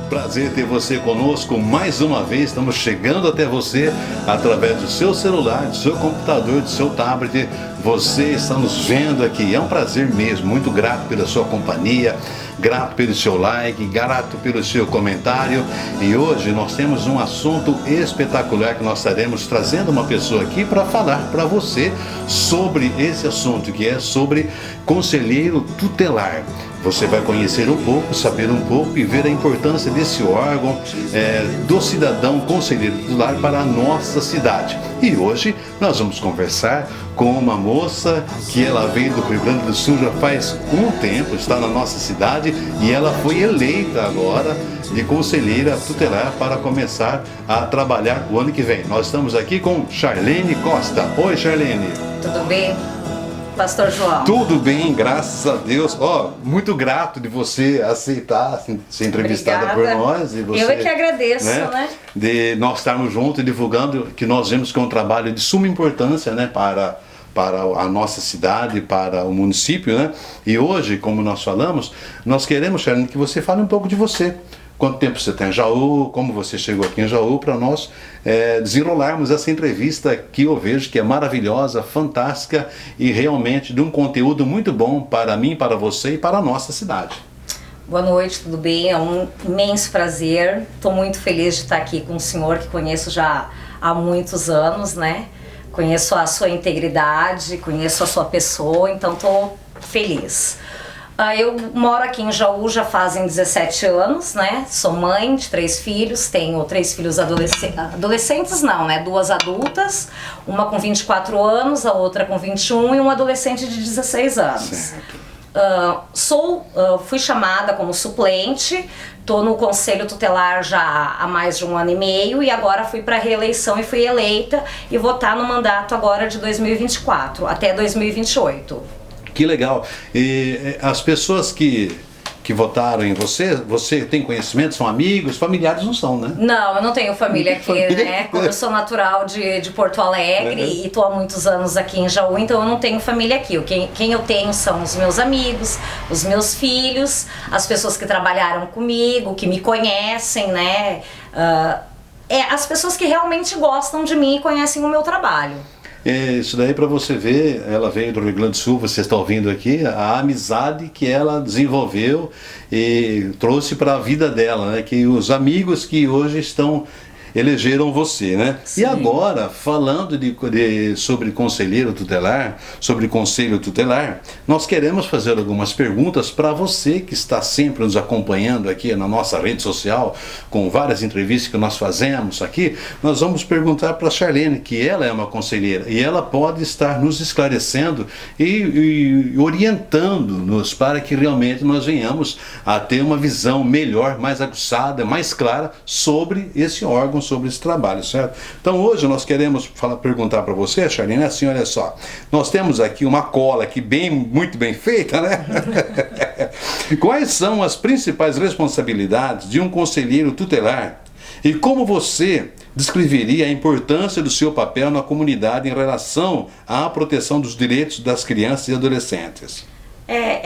Prazer ter você conosco mais uma vez. Estamos chegando até você através do seu celular, do seu computador, do seu tablet. Você está nos vendo aqui. É um prazer mesmo. Muito grato pela sua companhia, grato pelo seu like, grato pelo seu comentário. E hoje nós temos um assunto espetacular que nós estaremos trazendo uma pessoa aqui para falar para você sobre esse assunto, que é sobre conselheiro tutelar. Você vai conhecer um pouco, saber um pouco e ver a importância desse órgão, do cidadão conselheiro tutelar para a nossa cidade. E hoje nós vamos conversar com uma moça que ela veio do Rio Grande do Sul já faz um tempo, está na nossa cidade e ela foi eleita agora de conselheira tutelar para começar a trabalhar o ano que vem. Nós estamos aqui com Charlene Costa. Oi, Charlene. Tudo bem? Pastor João. Tudo bem, graças a Deus. Muito grato de você aceitar ser entrevistada por nós. E você, eu é que agradeço, né? De nós estarmos juntos e divulgando, que nós vemos que é um trabalho de suma importância, né, para a nossa cidade, para o município, né? E hoje, como nós falamos, nós queremos, Charlene, que você fale um pouco de você. Quanto tempo você tem em Jaú, como você chegou aqui em Jaú, para nós desenrolarmos essa entrevista que eu vejo que é maravilhosa, fantástica e realmente de um conteúdo muito bom para mim, para você e para a nossa cidade. Boa noite, tudo bem? É um imenso prazer. Estou muito feliz de estar aqui com o senhor que conheço já há muitos anos, né? Conheço a sua integridade, conheço a sua pessoa, então estou feliz. Eu moro aqui em Jaú já fazem 17 anos, né? Sou mãe de 3 filhos, tenho 3 filhos adolescentes não, né? 2 adultas, uma com 24 anos, a outra com 21 e um adolescente de 16 anos. Fui chamada como suplente, estou no Conselho Tutelar já há mais de 1 ano e meio e agora fui para reeleição e fui eleita e vou estar no mandato agora de 2024 até 2028. Que legal. E as pessoas que votaram em você tem conhecimento, são amigos, familiares não são, né? Não, eu não tenho família aqui, né? Como eu sou natural de Porto Alegre e estou há muitos anos aqui em Jaú, então eu não tenho família aqui. Quem eu tenho são os meus amigos, os meus filhos, as pessoas que trabalharam comigo, que me conhecem, né? As pessoas que realmente gostam de mim e conhecem o meu trabalho. Isso daí para você ver, ela veio do Rio Grande do Sul, você está ouvindo aqui, a amizade que ela desenvolveu e trouxe para a vida dela, né? Que os amigos que hoje elegeram você, né? Sim. E agora, falando sobre conselheiro tutelar, sobre conselho tutelar, nós queremos fazer algumas perguntas para você que está sempre nos acompanhando aqui na nossa rede social, com várias entrevistas que nós fazemos aqui. Nós vamos perguntar para a Charlene, que ela é uma conselheira, e ela pode estar nos esclarecendo e orientando-nos para que realmente nós venhamos a ter uma visão melhor, mais aguçada, mais clara sobre esse órgão, sobre esse trabalho, certo? Então hoje nós queremos perguntar para você, Charlene, assim, olha só, nós temos aqui uma cola aqui muito bem feita, né? Quais são as principais responsabilidades de um conselheiro tutelar e como você descreveria a importância do seu papel na comunidade em relação à proteção dos direitos das crianças e adolescentes?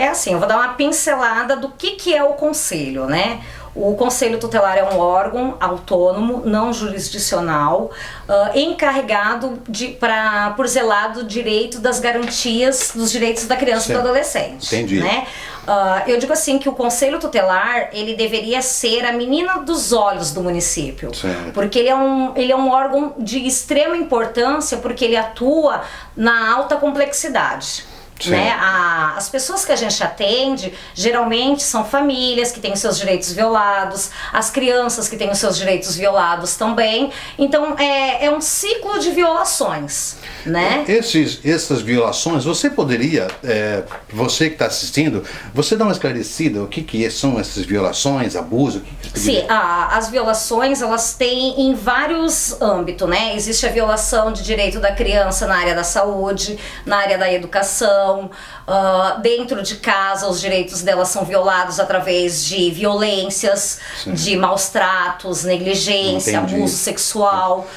Assim, eu vou dar uma pincelada do que é o conselho, né? O Conselho Tutelar é um órgão autônomo, não jurisdicional, encarregado por zelar do direito das garantias dos direitos da criança e do adolescente. Entendi. Né? Eu digo assim que o Conselho Tutelar, ele deveria ser a menina dos olhos do município. Certo. Porque ele é um órgão de extrema importância, porque ele atua na alta complexidade. Né? As pessoas que a gente atende geralmente são famílias que têm seus direitos violados, as crianças que têm os seus direitos violados também. Então é um ciclo de violações, né? Essas violações, você poderia, você que está assistindo, você dá uma esclarecida o que são essas violações, abuso? Sim, as violações elas têm em vários âmbitos, né? Existe a violação de direito da criança na área da saúde, na área da educação, Dentro de casa, os direitos delas são violados através de violências, sim, de maus tratos, negligência, entendi, abuso sexual.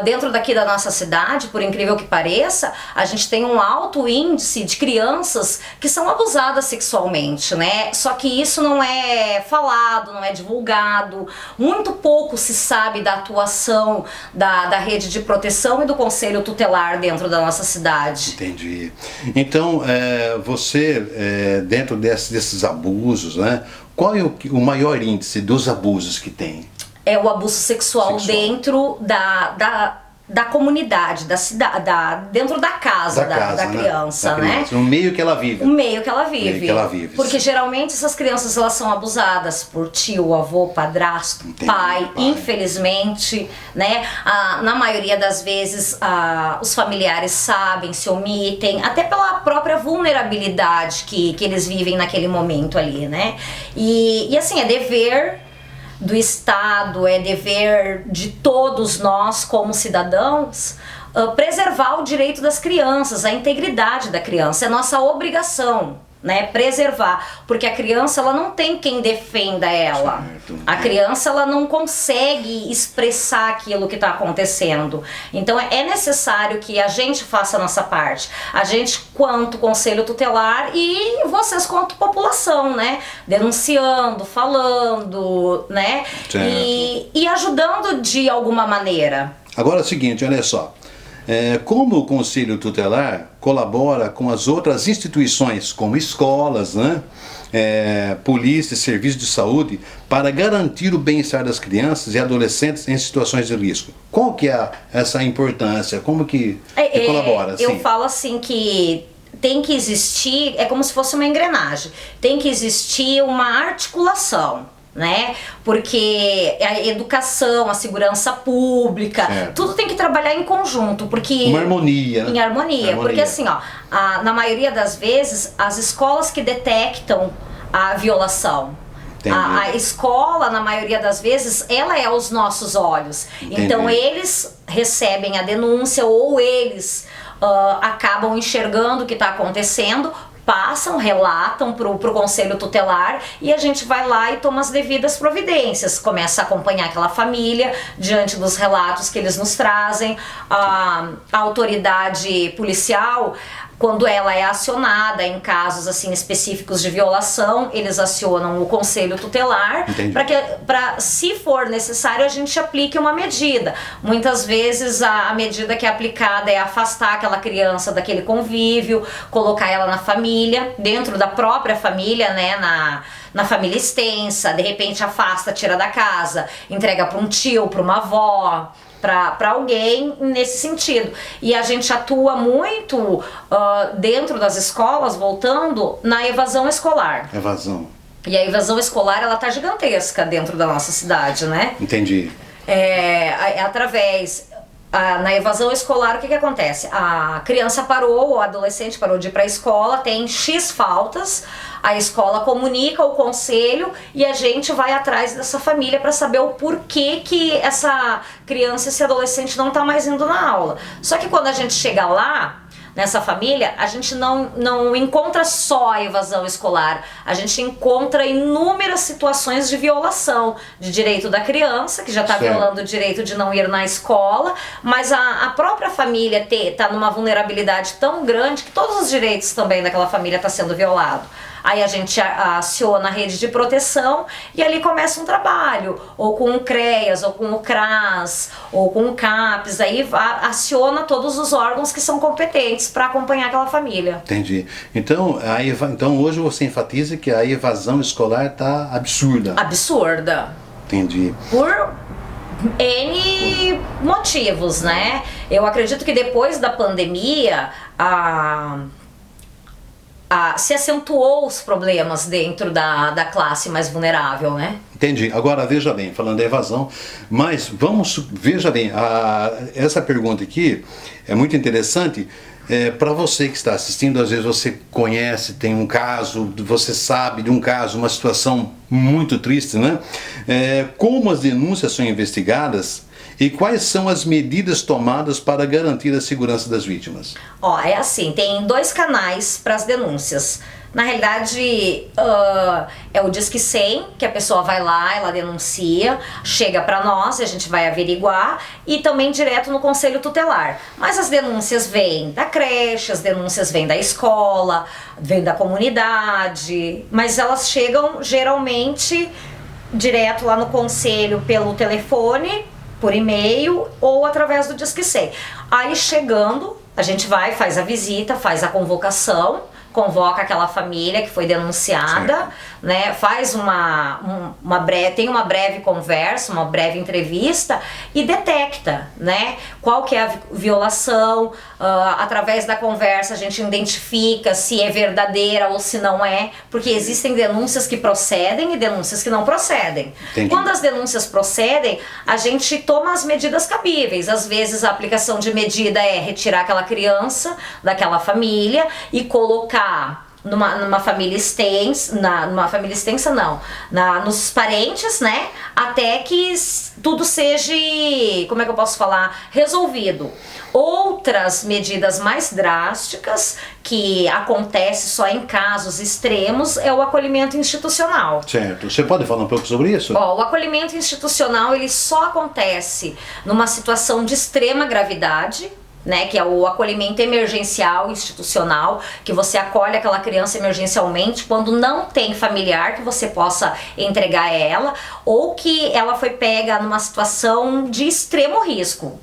Dentro daqui da nossa cidade, por incrível que pareça, a gente tem um alto índice de crianças que são abusadas sexualmente, né? Só que isso não é falado, não é divulgado. Muito pouco se sabe da atuação da rede de proteção e do conselho tutelar dentro da nossa cidade. Entendi. Então, você, dentro desses abusos, né? Qual é o maior índice dos abusos que tem? É o abuso sexual dentro da comunidade, da cidade, dentro da casa, da criança, né? No meio que ela vive. O meio que ela vive. Porque geralmente essas crianças elas são abusadas por tio, avô, padrasto, pai, infelizmente, né? Na maioria das vezes os familiares sabem, se omitem, até pela própria vulnerabilidade que eles vivem naquele momento ali, né? E assim, é dever do Estado, é dever de todos nós como cidadãos preservar o direito das crianças, a integridade da criança, é nossa obrigação, né, preservar, porque a criança ela não tem quem defenda ela, certo. A criança ela não consegue expressar aquilo que está acontecendo, então é necessário que a gente faça a nossa parte, a gente quanto conselho tutelar e vocês quanto população, né, denunciando, falando, né, e ajudando de alguma maneira. Agora é o seguinte, olha só. Como o Conselho Tutelar colabora com as outras instituições, como escolas, né? Polícia e serviços de saúde, para garantir o bem-estar das crianças e adolescentes em situações de risco? Qual que é essa importância? Como que colabora? Assim? Eu falo assim que tem que existir, é como se fosse uma engrenagem, tem que existir uma articulação, né? Porque a educação, a segurança pública, certo, tudo tem que trabalhar em conjunto, porque uma harmonia. Em harmonia, porque assim, ó, na maioria das vezes as escolas que detectam a violação, a escola, na maioria das vezes, ela é aos nossos olhos. Entendi. Então eles recebem a denúncia ou eles acabam enxergando o que está acontecendo, passam, relatam pro conselho tutelar e a gente vai lá e toma as devidas providências, começa a acompanhar aquela família diante dos relatos que eles nos trazem. A autoridade policial, quando ela é acionada em casos assim específicos de violação, eles acionam o conselho tutelar para, se for necessário, a gente aplique uma medida. Muitas vezes a medida que é aplicada é afastar aquela criança daquele convívio, colocar ela na família, dentro da própria família, né, na família extensa, de repente afasta, tira da casa, entrega para um tio, para uma avó, para alguém nesse sentido. E a gente atua muito dentro das escolas, voltando, na evasão escolar. Evasão. E a evasão escolar, ela tá gigantesca dentro da nossa cidade, né? Entendi. Na evasão escolar, o que acontece? A criança parou, o adolescente parou de ir para a escola, tem X faltas, a escola comunica o conselho e a gente vai atrás dessa família para saber o porquê que essa criança, esse adolescente não está mais indo na aula. Só que quando a gente chega lá, nessa família, a gente não encontra só a evasão escolar, a gente encontra inúmeras situações de violação de direito da criança, que já está violando o direito de não ir na escola, mas a própria família está numa vulnerabilidade tão grande que todos os direitos também daquela família estão sendo violados. Aí a gente aciona a rede de proteção e ali começa um trabalho, ou com o CREAS, ou com o CRAS, ou com o CAPES, aí aciona todos os órgãos que são competentes para acompanhar aquela família. Entendi. Então hoje você enfatiza que a evasão escolar está absurda. Absurda. Entendi. Por N motivos, né? Eu acredito que depois da pandemia, se acentuou os problemas dentro da classe mais vulnerável, né? Entendi. Agora, veja bem, falando da evasão, mas veja bem, essa pergunta aqui é muito interessante. Para você que está assistindo, às vezes você conhece, tem um caso, você sabe de um caso, uma situação muito triste, né? Como as denúncias são investigadas E quais são as medidas tomadas para garantir a segurança das vítimas? Ó, é assim, tem 2 canais para as denúncias. Na realidade, é o Disque 100, que a pessoa vai lá, ela denuncia, chega para nós, a gente vai averiguar, e também direto no Conselho Tutelar. Mas as denúncias vêm da creche, as denúncias vêm da escola, vêm da comunidade, mas elas chegam geralmente direto lá no Conselho pelo telefone, por e-mail ou através do Disque 100. Aí chegando, a gente vai, faz a visita, faz a convocação, convoca aquela família que foi denunciada, né, faz tem uma breve conversa, uma breve entrevista e detecta, né, qual que é a violação. Através da conversa a gente identifica se é verdadeira ou se não é, porque existem denúncias que procedem e denúncias que não procedem. Entendi. Quando as denúncias procedem, a gente toma as medidas cabíveis. Às vezes a aplicação de medida é retirar aquela criança daquela família e colocar numa família extensa, nos parentes, né, até que tudo seja, como é que eu posso falar, resolvido. Outras medidas mais drásticas, que acontece só em casos extremos, é o acolhimento institucional. Certo. Você pode falar um pouco sobre isso? Ó, o acolhimento institucional, ele só acontece numa situação de extrema gravidade, né, que é o acolhimento emergencial institucional, que você acolhe aquela criança emergencialmente quando não tem familiar que você possa entregar a ela, ou que ela foi pega numa situação de extremo risco,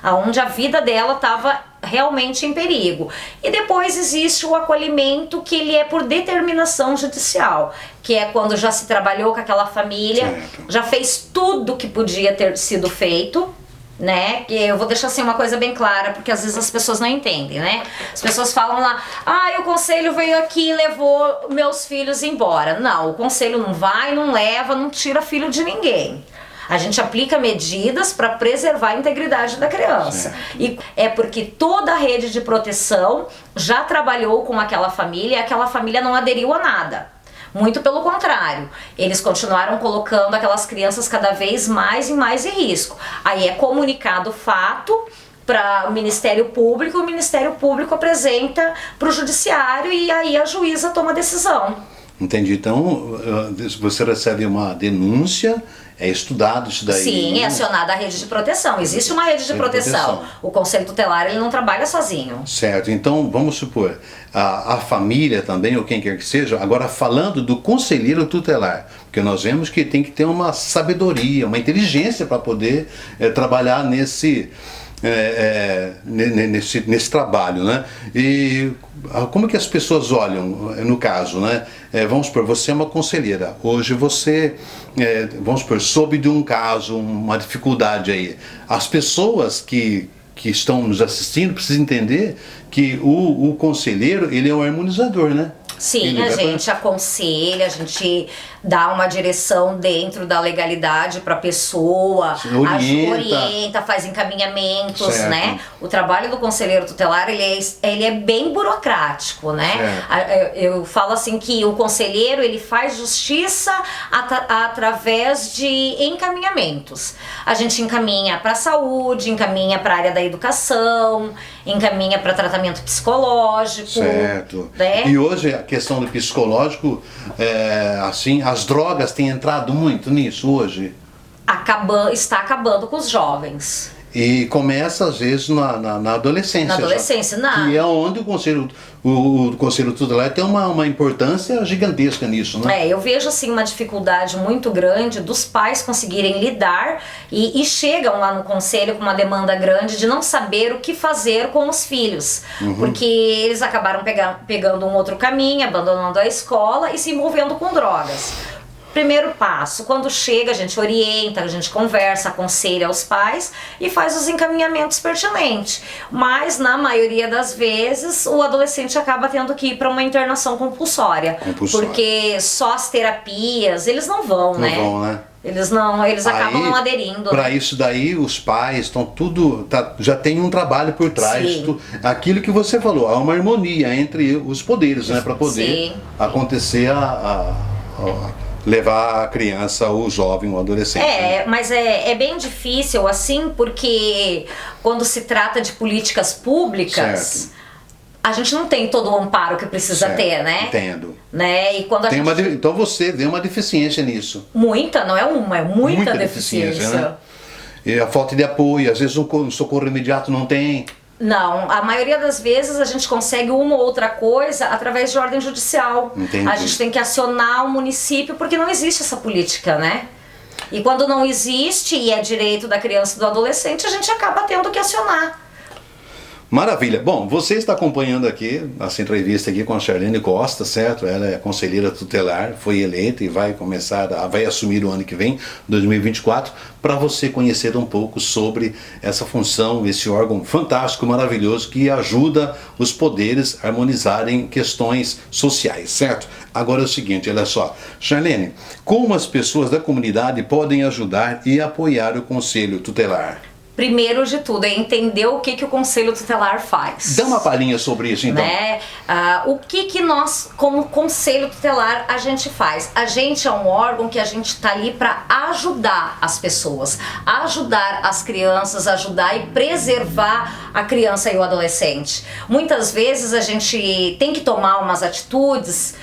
onde a vida dela estava realmente em perigo. E depois existe o acolhimento, que ele é por determinação judicial, que é quando já se trabalhou com aquela família, certo, já fez tudo que podia ter sido feito, né, que eu vou deixar assim uma coisa bem clara, porque às vezes as pessoas não entendem, né, as pessoas falam lá, o conselho veio aqui e levou meus filhos embora. Não, o conselho não vai, não leva, não tira filho de ninguém. A gente aplica medidas para preservar a integridade da criança. E é porque toda a rede de proteção já trabalhou com aquela família e aquela família não aderiu a nada. Muito pelo contrário, eles continuaram colocando aquelas crianças cada vez mais e mais em risco. Aí é comunicado o fato para o Ministério Público, o Ministério Público apresenta para o Judiciário e aí a juíza toma a decisão. Entendi. Então, você recebe uma denúncia, é estudado isso daí? Sim, é acionada a rede de proteção. Existe uma rede de proteção. O Conselho Tutelar, ele não trabalha sozinho. Certo. Então, vamos supor, a família também, ou quem quer que seja, agora falando do conselheiro tutelar, porque nós vemos que tem que ter uma sabedoria, uma inteligência para poder trabalhar nesse trabalho, né? E como que as pessoas olham, no caso, né? Vamos supor, você é uma conselheira, hoje você, vamos supor, soube de um caso, uma dificuldade aí. As pessoas que estão nos assistindo precisam entender que o conselheiro, ele é um harmonizador, né? Sim, a gente aconselha, a gente dá uma direção dentro da legalidade para a pessoa, orienta, faz encaminhamentos, certo, né? O trabalho do conselheiro tutelar, ele é bem burocrático, né? Eu falo assim que o conselheiro, ele faz justiça através de encaminhamentos. A gente encaminha para a saúde, encaminha para a área da educação, encaminha para tratamento psicológico. Certo. Né? E hoje a questão do psicológico, assim, as drogas têm entrado muito nisso hoje? Está acabando com os jovens. E começa às vezes na adolescência. Na adolescência, não. Que é onde o conselho tutelar tem uma importância gigantesca nisso, né? Eu vejo assim uma dificuldade muito grande dos pais conseguirem lidar e chegam lá no conselho com uma demanda grande de não saber o que fazer com os filhos. Porque eles acabaram pegando um outro caminho, abandonando a escola e se envolvendo com drogas. Primeiro passo, quando chega, a gente orienta, a gente conversa, aconselha os pais e faz os encaminhamentos pertinentes. Mas, na maioria das vezes, o adolescente acaba tendo que ir para uma internação compulsória. Porque só as terapias, eles não vão, né? Não vão, né? Eles acabam não aderindo. Para isso daí, os pais estão já tem um trabalho por trás. Aquilo que você falou, há uma harmonia entre os poderes, né? Para poder acontecer levar a criança, o jovem, o adolescente. Mas é bem difícil, assim, porque quando se trata de políticas públicas, certo, a gente não tem todo o amparo que precisa ter, né? Entendo. Né? E quando Então você vê uma deficiência nisso. Muita, não é uma, é muita deficiência. Né? E a falta de apoio, às vezes o socorro imediato não tem. Não, a maioria das vezes a gente consegue uma ou outra coisa através de ordem judicial. Entendi. A gente tem que acionar o município porque não existe essa política, né? E quando não existe e é direito da criança e do adolescente, a gente acaba tendo que acionar. Maravilha. Bom, você está acompanhando aqui essa entrevista aqui com a Charlene Costa, certo? Ela é conselheira tutelar, foi eleita e vai assumir o ano que vem, 2024, para você conhecer um pouco sobre essa função, esse órgão fantástico, maravilhoso, que ajuda os poderes a harmonizarem questões sociais, certo? Agora é o seguinte, olha só. Charlene, como as pessoas da comunidade podem ajudar e apoiar o Conselho Tutelar? Primeiro de tudo, é entender o que o Conselho Tutelar faz. Dá uma palhinha sobre isso, então. Né? O que nós, como Conselho Tutelar, a gente faz? A gente é um órgão que a gente está ali para ajudar as pessoas, ajudar as crianças, ajudar e preservar a criança e o adolescente. Muitas vezes a gente tem que tomar umas atitudes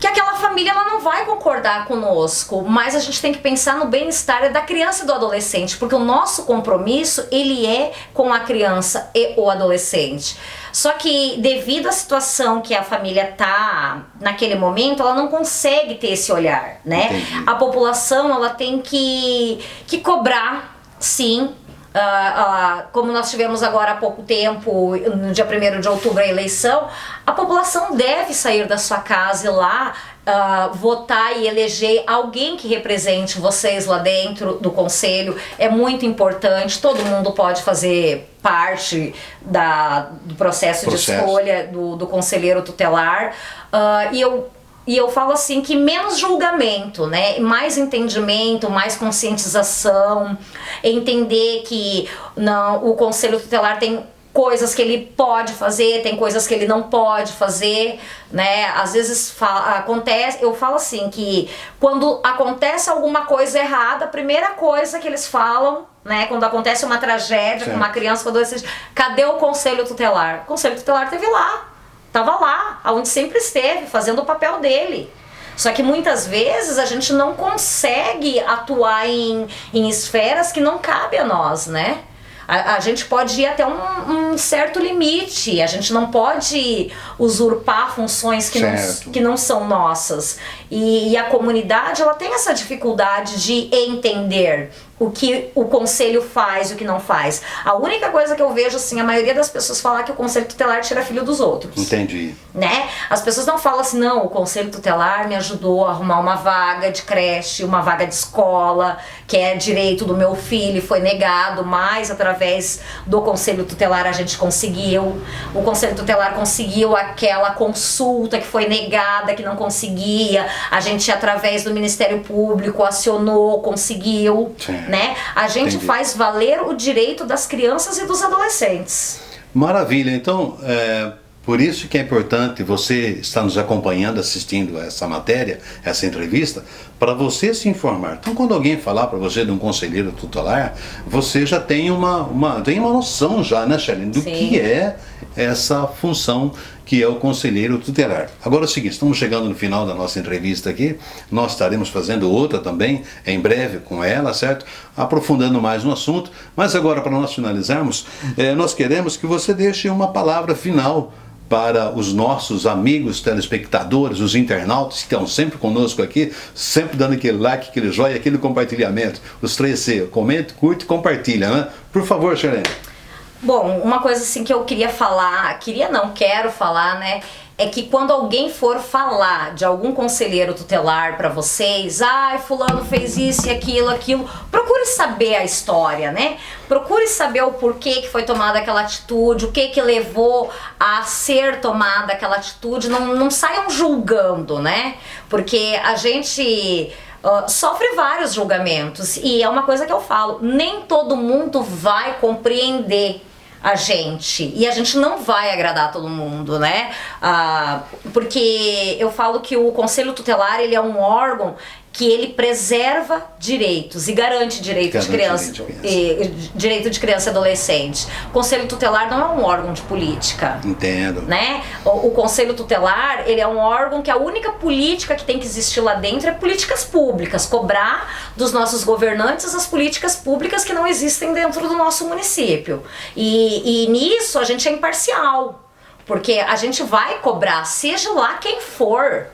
que aquela família ela não vai concordar conosco, mas a gente tem que pensar no bem-estar da criança e do adolescente, porque o nosso compromisso, ele é com a criança e o adolescente. Só que devido à situação que a família tá naquele momento, ela não consegue ter esse olhar, né? Entendi. A população, ela tem que cobrar, sim. Como nós tivemos agora há pouco tempo, no dia 1º de outubro, a eleição, a população deve sair da sua casa e lá votar e eleger alguém que represente vocês lá dentro do conselho. É muito importante, todo mundo pode fazer parte do processo de escolha do conselheiro tutelar. E eu falo assim que menos julgamento, né? Mais entendimento, mais conscientização, entender que o Conselho Tutelar tem coisas que ele pode fazer, tem coisas que ele não pode fazer, né? Às vezes eu falo assim que quando acontece alguma coisa errada, a primeira coisa que eles falam, né? Quando acontece uma tragédia com uma criança, com adolescente, cadê o Conselho Tutelar? O Conselho Tutelar esteve lá. Estava lá, onde sempre esteve, fazendo o papel dele. Só que muitas vezes a gente não consegue atuar em esferas que não cabe a nós, né? A gente pode ir até um certo limite, a gente não pode usurpar funções que não são nossas. E a comunidade, ela tem essa dificuldade de entender o que o conselho faz e o que não faz. A única coisa que eu vejo, assim, a maioria das pessoas falar que o conselho tutelar tira filho dos outros. Entendi. Né? As pessoas não falam assim, não, o conselho tutelar me ajudou a arrumar uma vaga de creche, uma vaga de escola, que é direito do meu filho, foi negado, mas através do conselho tutelar a gente conseguiu. O conselho tutelar conseguiu aquela consulta que foi negada, que não conseguia. A gente, através do Ministério Público, acionou, conseguiu. Né? A gente faz valer o direito das crianças e dos adolescentes. Maravilha, então por isso que é importante você estar nos acompanhando, assistindo essa matéria, essa entrevista, para você se informar. Então quando alguém falar para você de um conselheiro tutelar, você já tem uma noção já, né, Charlene, do que é essa função que é o conselheiro tutelar. Agora é o seguinte, estamos chegando no final da nossa entrevista aqui, nós estaremos fazendo outra também, em breve com ela, certo? Aprofundando mais no assunto, mas agora para nós finalizarmos, nós queremos que você deixe uma palavra final para os nossos amigos telespectadores, os internautas que estão sempre conosco aqui, sempre dando aquele like, aquele joinha, aquele compartilhamento, os 3C, comente, curte e compartilha, né? Por favor, Charlene. Bom, uma coisa assim que eu quero falar, né, é que quando alguém for falar de algum conselheiro tutelar para vocês, fulano fez isso e aquilo, procure saber a história, né? Procure saber o porquê que foi tomada aquela atitude, o que levou a ser tomada aquela atitude, não saiam julgando, né? Porque a gente sofre vários julgamentos e é uma coisa que eu falo, nem todo mundo vai compreender a gente, e a gente não vai agradar todo mundo, né? Porque eu falo que o Conselho Tutelar, ele é um órgão que ele preserva direitos e garante direito de criança e adolescente. O Conselho Tutelar não é um órgão de política. Entendo. Né? O Conselho Tutelar, ele é um órgão que a única política que tem que existir lá dentro é políticas públicas, cobrar dos nossos governantes as políticas públicas que não existem dentro do nosso município. E nisso a gente é imparcial, porque a gente vai cobrar, seja lá quem for,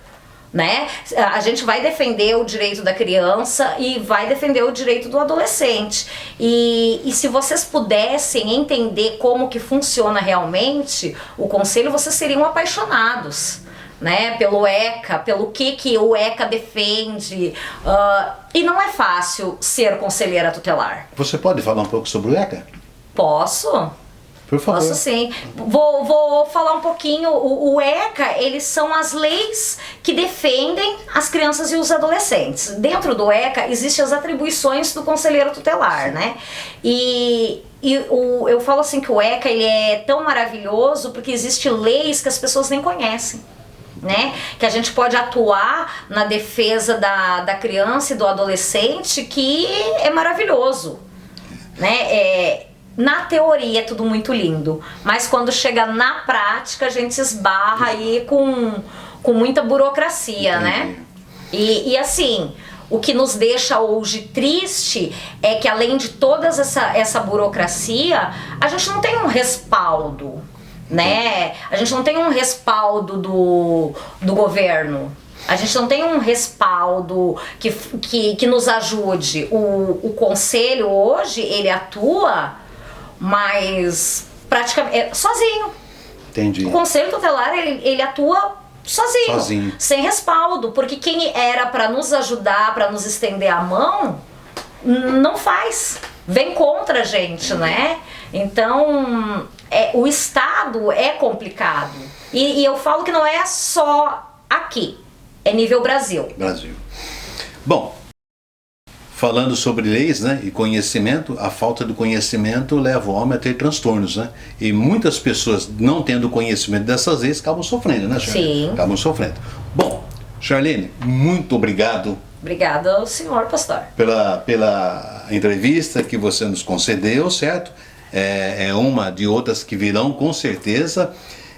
né? A gente vai defender o direito da criança e vai defender o direito do adolescente. E se vocês pudessem entender como que funciona realmente o conselho, vocês seriam apaixonados, né? Pelo ECA, pelo que o ECA defende. E não é fácil ser conselheira tutelar. Você pode falar um pouco sobre o ECA? Posso? Por favor. Posso sim. Vou falar um pouquinho. O ECA, eles são as leis que defendem as crianças e os adolescentes. Dentro do ECA existem as atribuições do conselheiro tutelar, né? Eu falo assim que o ECA, ele é tão maravilhoso porque existem leis que as pessoas nem conhecem, né? Que a gente pode atuar na defesa da criança e do adolescente, que é maravilhoso, né? Na teoria é tudo muito lindo, mas quando chega na prática a gente esbarra aí com muita burocracia, né? E assim, o que nos deixa hoje triste é que além de toda essa burocracia, a gente não tem um respaldo, né? A gente não tem um respaldo do governo. A gente não tem um respaldo que nos ajude. O conselho hoje, ele atua, mas praticamente sozinho. Entendi. O Conselho Tutelar, ele atua sozinho, sem respaldo, porque quem era para nos ajudar, para nos estender a mão, não faz, vem contra a gente, né? Então, o Estado é complicado. E eu falo que não é só aqui, é nível Brasil. Bom, falando sobre leis, né, e conhecimento, a falta do conhecimento leva o homem a ter transtornos, né? E muitas pessoas, não tendo conhecimento dessas leis, acabam sofrendo, né, Charlene? Sim. Acabam sofrendo. Bom, Charlene, muito obrigado. Obrigada ao senhor pastor. Pela entrevista que você nos concedeu, certo? É uma de outras que virão, com certeza.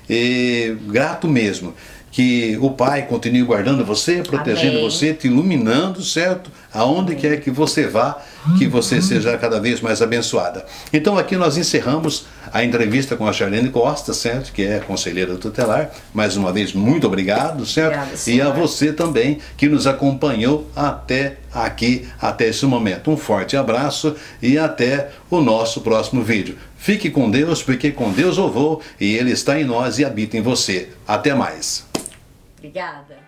E grato mesmo. Que o Pai continue guardando você, protegendo Amém. você, te iluminando, certo? Aonde quer que você vá, que você seja cada vez mais abençoada. Então aqui nós encerramos a entrevista com a Charlene Costa, certo? Que é conselheira tutelar. Mais uma vez, muito obrigado, certo? Obrigada, e a você também que nos acompanhou até aqui, até esse momento. Um forte abraço e até o nosso próximo vídeo. Fique com Deus, porque com Deus eu vou e Ele está em nós e habita em você. Até mais. Obrigada.